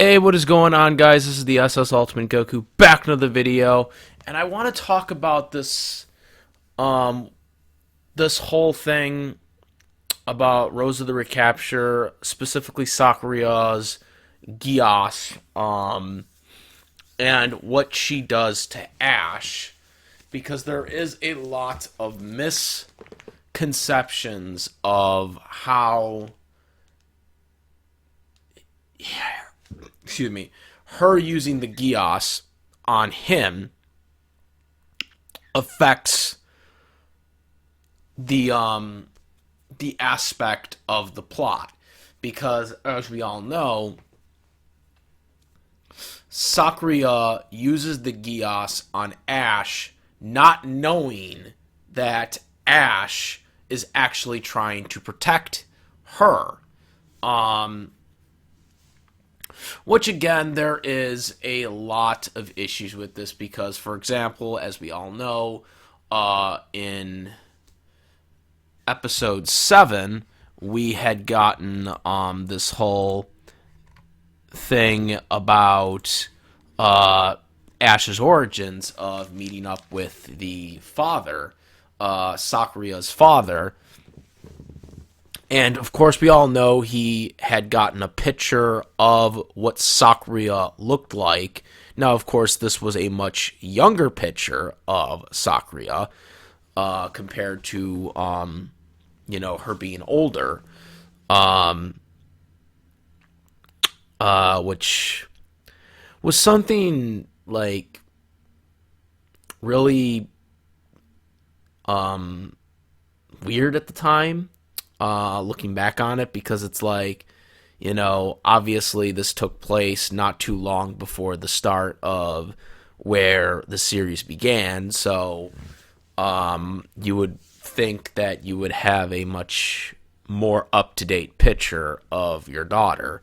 Hey, what is going on, guys? This is the SS Ultimate Goku back in another video, and I want to talk about um, this whole thing about Rose of the Recapture, specifically Sakuya's Geass, and what she does to Ash, because there is a lot of misconceptions of how, excuse me, her using the Geass on him affects the aspect of the plot, because as we all know, Sakuya uses the Geass on Ash, not knowing that Ash is actually trying to protect her. Which, again, there is a lot of issues with this because, for example, as we all know, in episode 7, we had gotten this whole thing about Ash's origins of meeting up with the father, Sakuya's father. And, of course, we all know he had gotten a picture of what Sakuya looked like. Now, of course, this was a much younger picture of Sakuya compared to, her being older. Which was something, like, really weird at the time. Looking back on it, because it's like, obviously this took place not too long before the start of where the series began, so you would think that you would have a much more up-to-date picture of your daughter.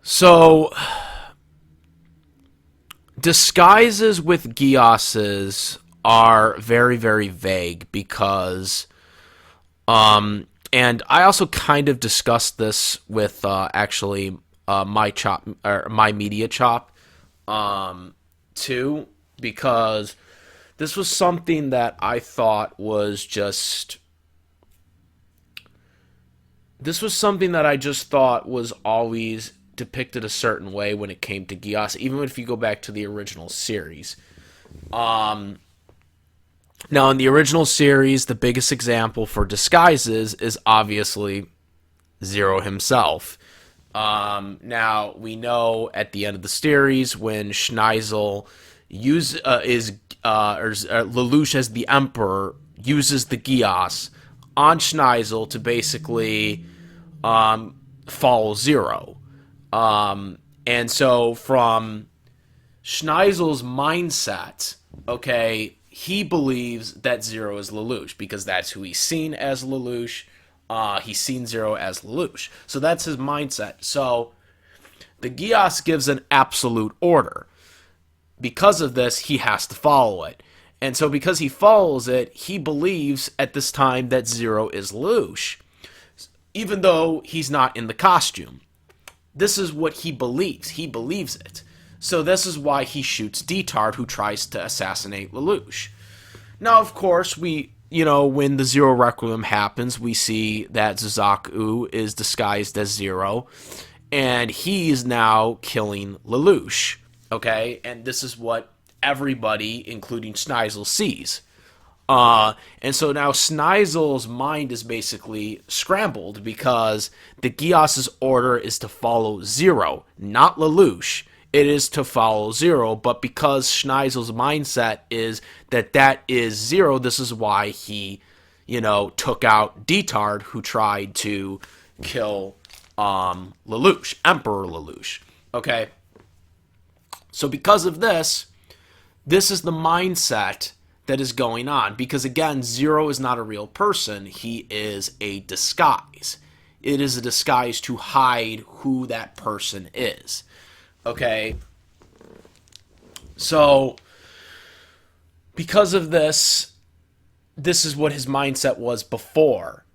So disguises with Geasses are very, very vague because, and I also kind of discussed this with my media chop, too, because this was something that I thought was just. This was something that I just thought was always depicted a certain way when it came to Geass, even if you go back to the original series. Now, in the original series, the biggest example for disguises is obviously Zero himself. Now, we know at the end of the series when Schneisel Lelouch as the Emperor uses the Geass on Schneisel to basically follow Zero. And so from Schneisel's mindset, okay, he believes that Zero is Lelouch because that's who he's seen as Lelouch. He's seen Zero as Lelouch. So that's his mindset. So the Geass gives an absolute order. Because of this, he has to follow it. And so because he follows it, he believes at this time that Zero is Lelouch, even though he's not in the costume. This is what he believes. He believes it. So this is why he shoots Detard, who tries to assassinate Lelouch. Now, of course, when the Zero Requiem happens, we see that Suzaku is disguised as Zero, and he's now killing Lelouch. Okay? And this is what everybody, including Schneisel, sees. And so now Schneisel's mind is basically scrambled because the Geass's order is to follow Zero, not Lelouch. It is to follow Zero, but because Schneisel's mindset is that is Zero, this is why he, took out Detard, who tried to kill Lelouch, Emperor Lelouch. Okay? So because of this is the mindset that is going on, because again, Zero is not a real person. He is a disguise. It is a disguise to hide who that person is. Okay? So, because of this is what his mindset was before.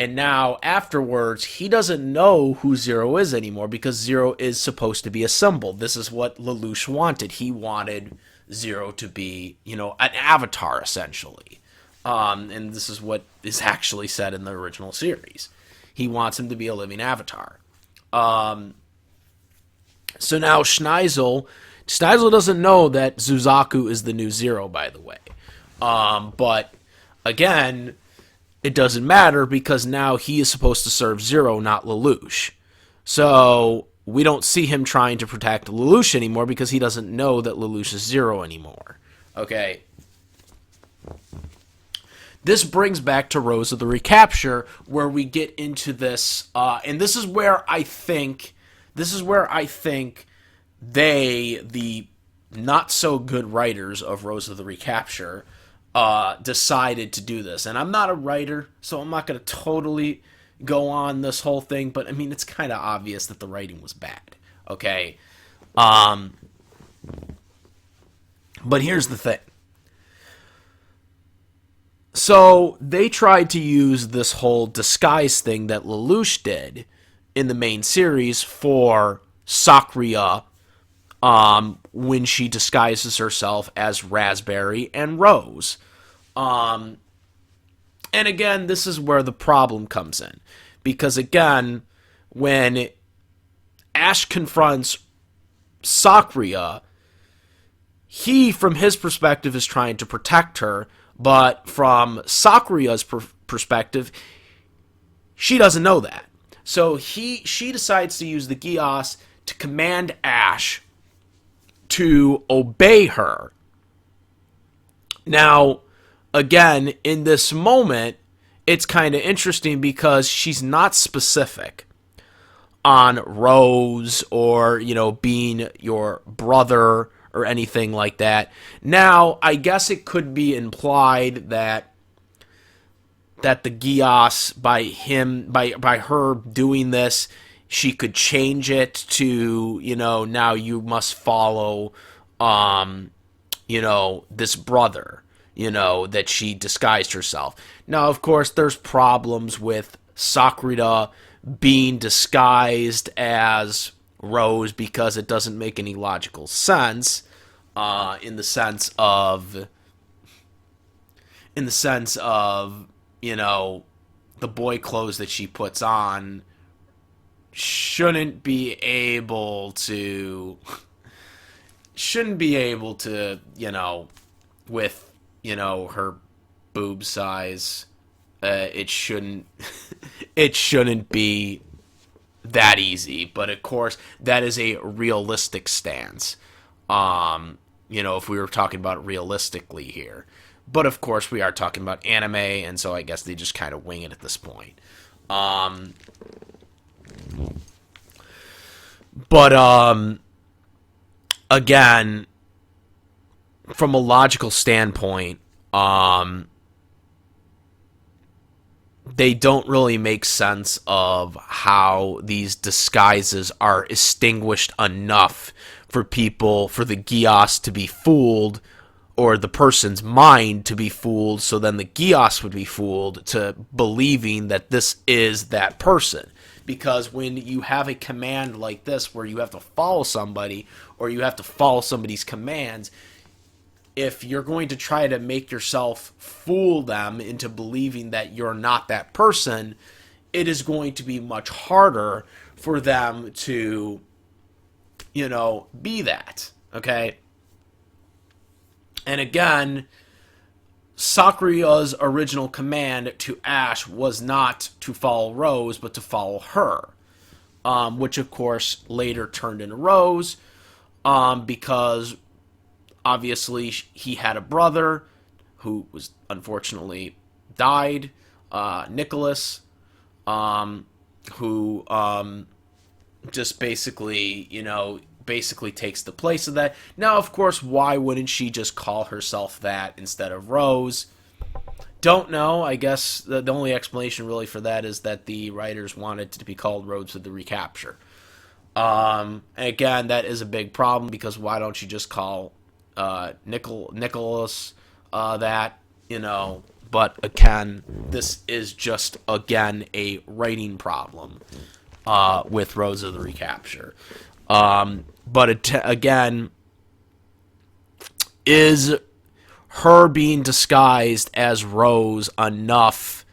And now, afterwards, he doesn't know who Zero is anymore because Zero is supposed to be a symbol. This is what Lelouch wanted. He wanted Zero to be, an avatar, essentially. And this is what is actually said in the original series. He wants him to be a living avatar. So now Schneisel doesn't know that Zuzaku is the new Zero, by the way. But again, it doesn't matter because now he is supposed to serve Zero, not Lelouch. So we don't see him trying to protect Lelouch anymore because he doesn't know that Lelouch is Zero anymore. Okay. This brings back to Rose of the Recapture, where we get into this, and this is where I think they, the not so good writers of Rose of the Recapture, decided to do this. And I'm not a writer, so I'm not going to totally go on this whole thing, but I mean, it's kind of obvious that the writing was bad. Okay? But here's the thing. So they tried to use this whole disguise thing that Lelouch did in the main series for Sakuya, when she disguises herself as Raspberry and Rose. And again, this is where the problem comes in. Because again, when Ash confronts Sakuya, he, from his perspective, is trying to protect her, but from Sakuya's perspective, she doesn't know that. So she decides to use the Geass to command Ash to obey her. Now, again, in this moment, it's kind of interesting because she's not specific on Rose or, being your brother or anything like that. Now, I guess it could be implied that the Geass, by her doing this, she could change it to, now you must follow, this brother, that she disguised herself. Now, of course, there's problems with Sakuya being disguised as Rose because it doesn't make any logical sense, in the sense of the boy clothes that she puts on shouldn't be able to with her boob size, it shouldn't be that easy. But of course, that is a realistic stance. If we were talking about it realistically here. But of course, we are talking about anime, and so I guess they just kind of wing it at this point. But again, from a logical standpoint, they don't really make sense of how these disguises are extinguished enough for the Geass to be fooled, or the person's mind to be fooled, so then the Geass would be fooled to believing that this is that person. Because when you have a command like this where you have to follow somebody, or you have to follow somebody's commands, if you're going to try to make yourself fool them into believing that you're not that person, it is going to be much harder for them to, be that. Okay? And again, Sakuya's original command to Ash was not to follow Rose, but to follow her. Which, of course, later turned into Rose, because obviously he had a brother who was unfortunately died, Nicholas, who just basically takes the place of that. Now, of course, why wouldn't she just call herself that instead of Rose? Don't know. I guess the only explanation really for that is that the writers wanted to be called Rose of the Recapture. And again, that is a big problem because why don't you just call Nicholas that, But again, this is just, again, a writing problem with Rose of the Recapture. But again, is her being disguised as Rose enough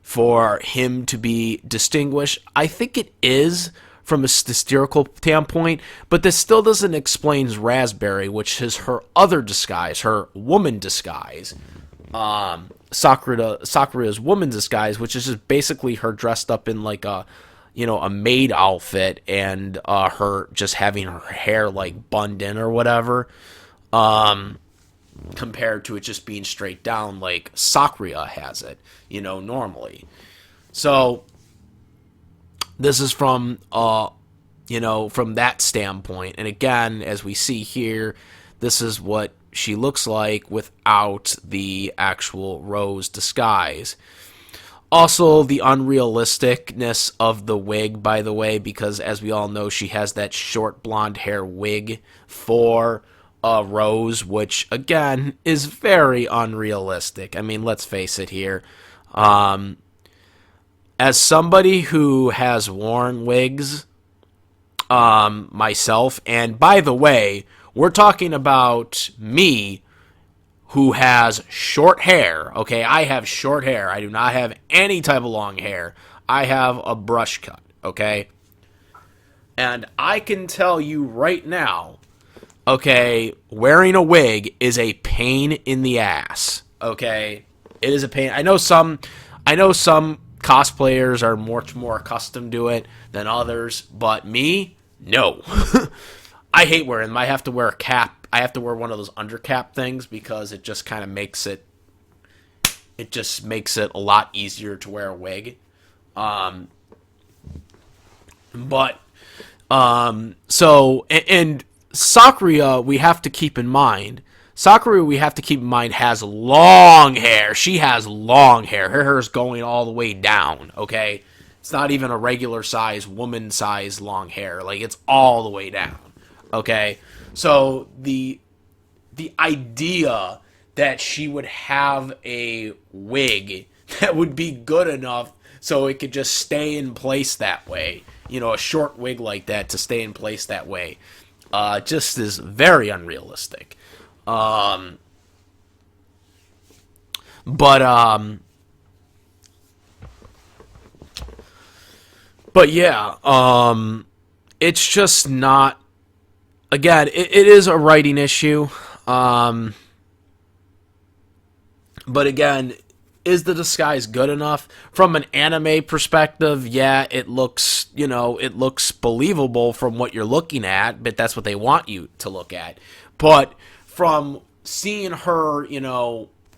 for him to be distinguished? I think it is from a statistical standpoint, but this still doesn't explain Raspberry, which is her other disguise, her woman disguise. Sakura's woman disguise, which is just basically her dressed up in like a maid outfit and her just having her hair like bunned in or whatever. Compared to it just being straight down like Sakuya has it, normally. So this is from from that standpoint. And again, as we see here, this is what she looks like without the actual Rose disguise. Also, the unrealisticness of the wig, by the way, because as we all know, she has that short blonde hair wig for Rose, which, again, is very unrealistic. I mean, let's face it here. As somebody who has worn wigs myself, and by the way, we're talking about me, who has short hair, okay? I have short hair. I do not have any type of long hair. I have a brush cut, okay? And I can tell you right now, okay, wearing a wig is a pain in the ass, okay? It is a pain. I know some cosplayers are much more accustomed to it than others, but me, no. I hate wearing them. I have to wear a cap. I have to wear one of those undercap things because it just kind of makes it a lot easier to wear a wig. So Sakuya, we have to keep in mind, has long hair. She has long hair. Her hair is going all the way down, okay? It's not even a regular size, woman size long hair. Like, it's all the way down, okay? So the idea that she would have a wig that would be good enough so it could just stay in place that way, a short wig like that to stay in place that way, just is very unrealistic. But yeah, it's just not. Again, it is a writing issue. But again, is the disguise good enough? From an anime perspective, yeah, it looks believable from what you're looking at, but that's what they want you to look at. But from seeing her,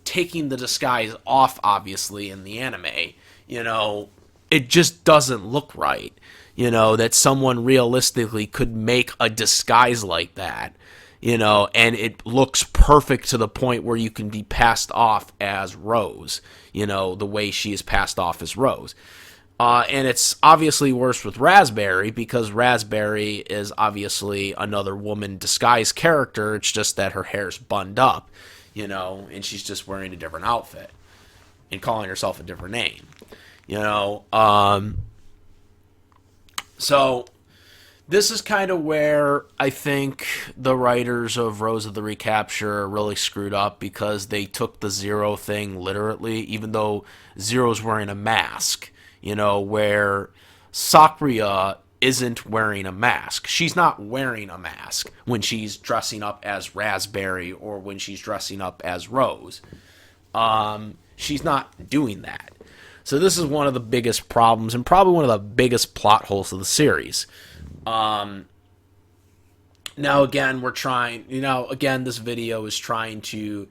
taking the disguise off, obviously, in the anime, it just doesn't look right. That someone realistically could make a disguise like that, and it looks perfect to the point where you can be passed off as Rose, the way she is passed off as Rose. And it's obviously worse with Raspberry because Raspberry is obviously another woman disguised character. It's just that her hair's bunned up, and she's just wearing a different outfit and calling herself a different name, So, this is kind of where I think the writers of Rose of the Recapture really screwed up because they took the Zero thing literally, even though Zero's wearing a mask, where Sakuya isn't wearing a mask. She's not wearing a mask when she's dressing up as Raspberry or when she's dressing up as Rose. She's not doing that. So this is one of the biggest problems and probably one of the biggest plot holes of the series. Now, again, this video is trying to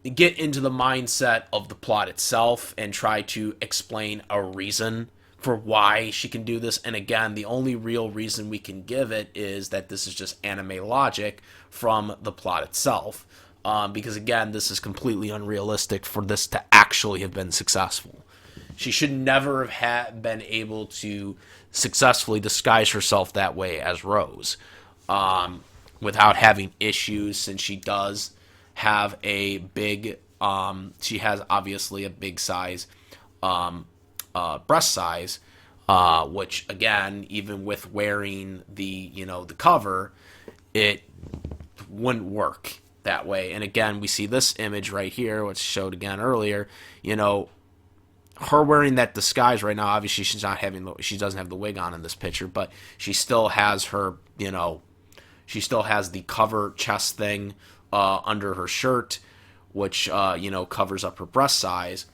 get into the mindset of the plot itself and try to explain a reason for why she can do this. And again, the only real reason we can give it is that this is just anime logic from the plot itself. Because, again, this is completely unrealistic for this to actually have been successful. She should never have been able to successfully disguise herself that way as Rose without having issues, since she does have a big She has obviously a big size breast size, which again, even with wearing the the cover, it wouldn't work that way. And again, we see this image right here, which showed again earlier. Her wearing that disguise right now. Obviously, she doesn't have the wig on in this picture, but she still has her, she still has the cover chest thing under her shirt, which covers up her breast size.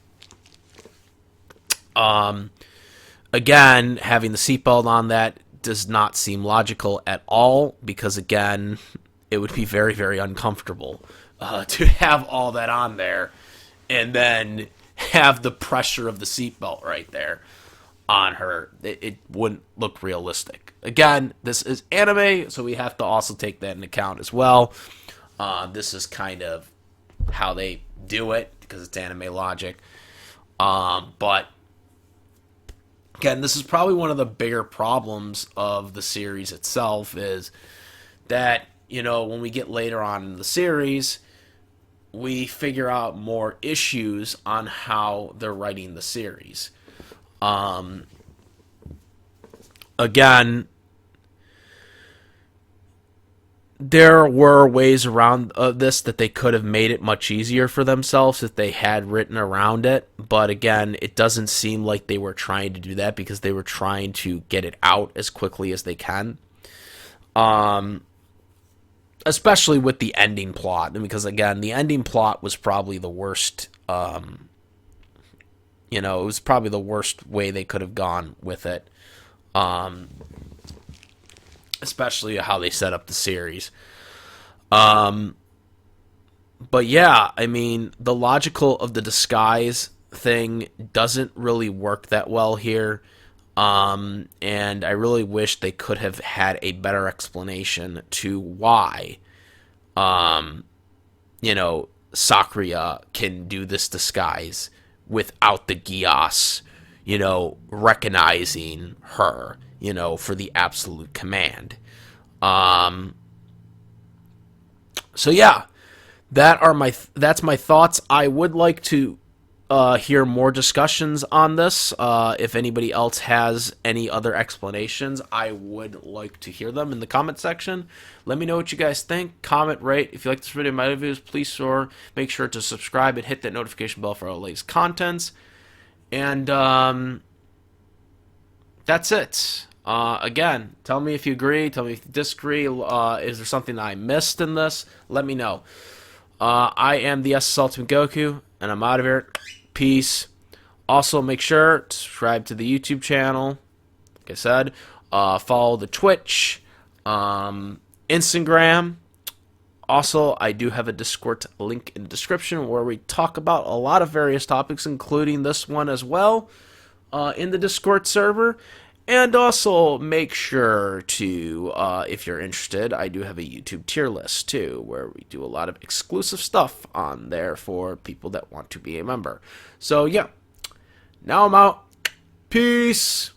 Again, having the seatbelt on that does not seem logical at all, because again, it would be very, very uncomfortable to have all that on there and then have the pressure of the seatbelt right there on her. It wouldn't look realistic. Again, this is anime, so we have to also take that into account as well. This is kind of how they do it because it's anime logic. But again, this is probably one of the bigger problems of the series itself, is that, when we get later on in the series, we figure out more issues on how they're writing the series. Again, there were ways around this that they could have made it much easier for themselves if they had written around it. But again, it doesn't seem like they were trying to do that, because they were trying to get it out as quickly as they can. Especially with the ending plot. Because again, the ending plot was probably the worst. It was probably the worst way they could have gone with it. Especially how they set up the series. But yeah, I mean, the logical of the disguise thing doesn't really work that well here. And I really wish they could have had a better explanation to why, Sakuya can do this disguise without the Geass, recognizing her, for the absolute command. So yeah, that's my thoughts. I would like to hear more discussions on this. If anybody else has any other explanations, I would like to hear them in the comment section. Let me know what you guys think. Comment, rate. If you like this video, my videos, please make sure to subscribe and hit that notification bell for our latest contents. And that's it. Again, tell me if you agree. Tell me if you disagree. Is there something I missed in this? Let me know. I am the SS Ultimate Goku, and I'm out of here. Peace. Also, make sure to subscribe to the YouTube channel. Like I said, follow the Twitch, Instagram. Also, I do have a Discord link in the description where we talk about a lot of various topics, including this one as well, in the Discord server. And also, make sure to, if you're interested, I do have a YouTube tier list, too, where we do a lot of exclusive stuff on there for people that want to be a member. So, yeah. Now I'm out. Peace.